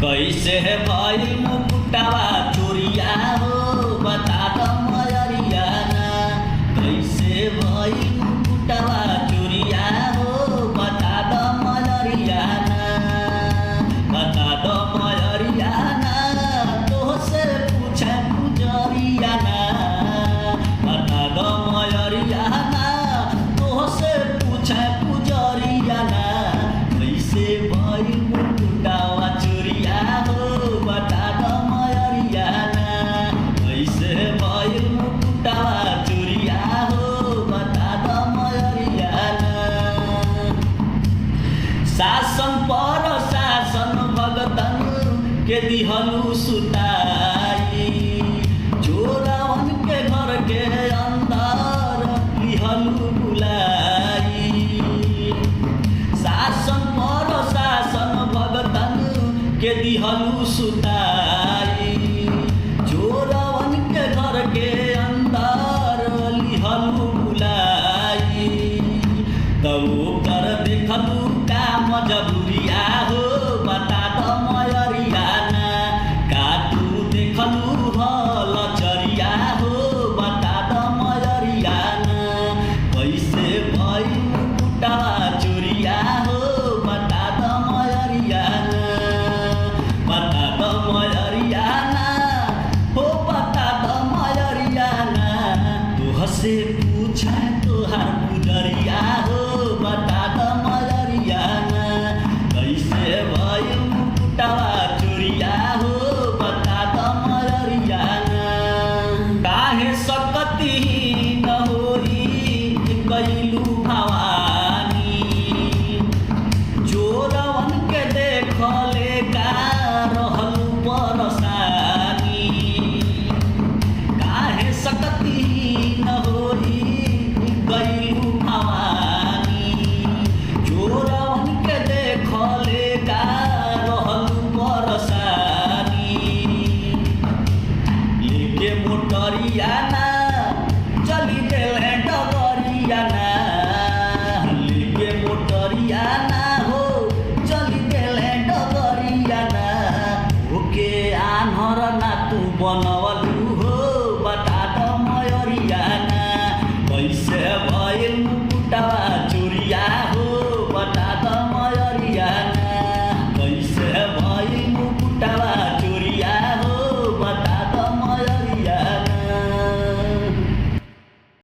कैसे भइल मुकुटवा चोरिया हो बता द मयरिया ना। कैसे भइल मुकुटवा चोरिया हो बता द मयरिया ना। बता द मयरिया ना तोहसे पूछे पुजरिया ना। बता द मयरिया ना तोहसे पूछे पुजरिया ना। कैसे भइल मुकुटवा चोरिया हो बता द मयरिया ना। कैसे भइल मुकुटवा चोरिया हो बता द मयरिया ना। शासन पर शासन भगतन के दिहलु सुताई। चोरवन के घर के अंदर लिहलु बुलाई। शासन पर शासन भगतन के दिहलु सुताई। चोरवन के घर के अंदर लिहलु बुलाई। तब कर देखलु का मजबूरिया हो बता द मयरिया ना। का तू देखलु हल चरिया हो बता द मयरिया ना। कैसे भइल मुकुटवा चोरिया हो बता द मयरिया ना। बता द मयरिया ना हो बता द मयरिया ना। तोहसे